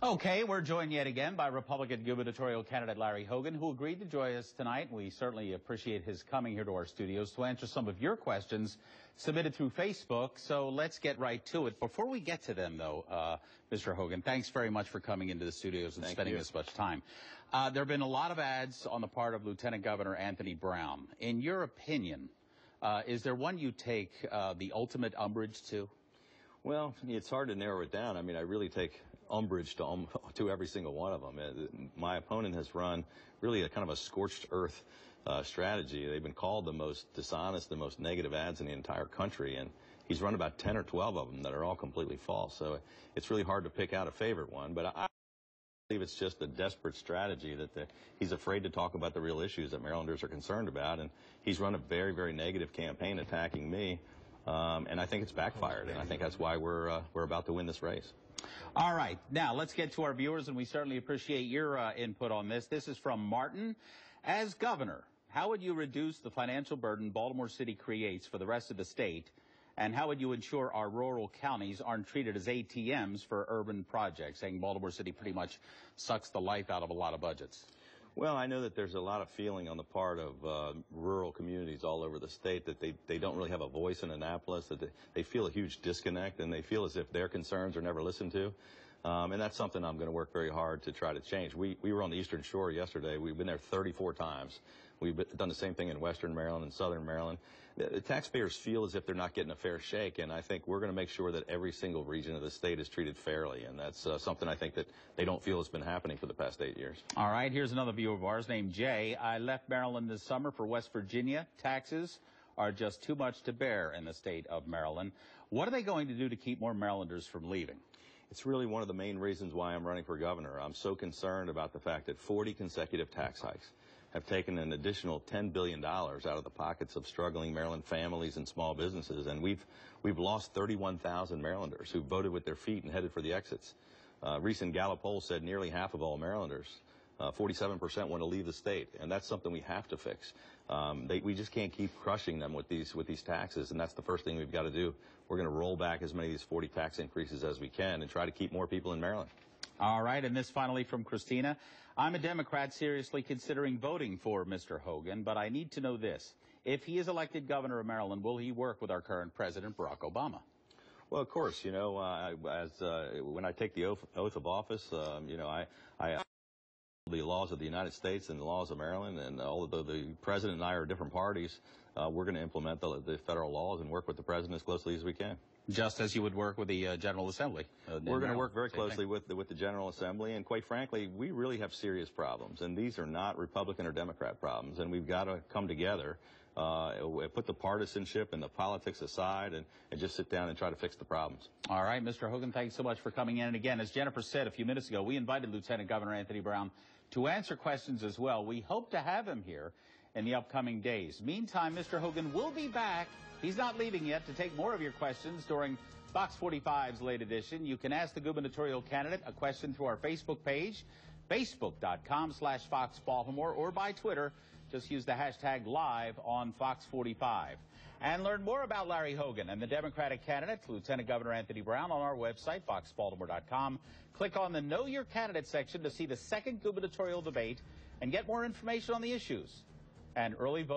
Okay, we're joined yet again by Republican gubernatorial candidate Larry Hogan, who agreed to join us tonight. We certainly appreciate his coming here to our studios to answer some of your questions submitted through Facebook. So let's get right to it. Before we get to them, though, Mr. Hogan, thanks very much for coming into the studios and spending this much time. There have been a lot of ads on the part of Lieutenant Governor Anthony Brown. In your opinion, is there one you take the ultimate umbrage to? Well, it's hard to narrow it down. I mean, I really take umbrage to every single one of them. My opponent has run really a kind of a scorched earth strategy. They've been called the most dishonest, the most negative ads in the entire country, and he's run about 10 or 12 of them that are all completely false. So it's really hard to pick out a favorite one, but I believe it's just a desperate strategy that he's afraid to talk about the real issues that Marylanders are concerned about, and he's run a very, very negative campaign attacking me. And I think it's backfired, and I think that's why we're about to win this race. All right. Now, let's get to our viewers, and we certainly appreciate your input on this. This is from Martin. As governor, how would you reduce the financial burden Baltimore City creates for the rest of the state, and how would you ensure our rural counties aren't treated as ATMs for urban projects, saying Baltimore City pretty much sucks the life out of a lot of budgets? Well, I know that there's a lot of feeling on the part of rural communities all over the state that they don't really have a voice in Annapolis, that they feel a huge disconnect, and they feel as if their concerns are never listened to. And that's something I'm going to work very hard to try to change. We were on the Eastern Shore yesterday. We've been there 34 times. We've done the same thing in Western Maryland and Southern Maryland. The taxpayers feel as if they're not getting a fair shake, and I think we're going to make sure that every single region of the state is treated fairly, and that's something I think that they don't feel has been happening for the past 8 years. All right, here's another viewer of ours named Jay. I left Maryland this summer for West Virginia. Taxes are just too much to bear in the state of Maryland. What are they going to do to keep more Marylanders from leaving? It's really one of the main reasons why I'm running for governor. I'm so concerned about the fact that 40 consecutive tax hikes have taken an additional $10 billion out of the pockets of struggling Maryland families and small businesses, and we've lost 31,000 Marylanders who voted with their feet and headed for the exits. Recent Gallup poll said nearly half of all Marylanders, 47%, want to leave the state, and that's something we have to fix. We just can't keep crushing them with these taxes, and that's the first thing we've got to do. We're going to roll back as many of these 40 tax increases as we can and try to keep more people in Maryland. All right, and this finally from Christina. I'm a Democrat seriously considering voting for Mr. Hogan, but I need to know this. If he is elected governor of Maryland, will he work with our current president, Barack Obama? Well, of course, you know, when I take the oath of office, you know, I the laws of the United States and the laws of Maryland, and although the president and I are different parties, we're going to implement the federal laws and work with the president as closely as we can. Just as you would work with the General Assembly. We're going to work very closely with the General Assembly, and quite frankly, we really have serious problems, and these are not Republican or Democrat problems, and we've got to come together, put the partisanship and the politics aside, and just sit down and try to fix the problems. All right, Mr. Hogan, thanks so much for coming in. And again, as Jennifer said a few minutes ago, we invited Lieutenant Governor Anthony Brown to answer questions as well. We hope to have him here in the upcoming days. Meantime, Mr. Hogan will be back. He's not leaving yet to take more of your questions during Fox 45's late edition. You can ask the gubernatorial candidate a question through our Facebook page, facebook.com/FoxBaltimore, or by Twitter. Just use the hashtag live on Fox 45. And learn more about Larry Hogan and the Democratic candidate, Lieutenant Governor Anthony Brown, on our website, foxbaltimore.com. Click on the Know Your Candidate section to see the second gubernatorial debate and get more information on the issues and early voting.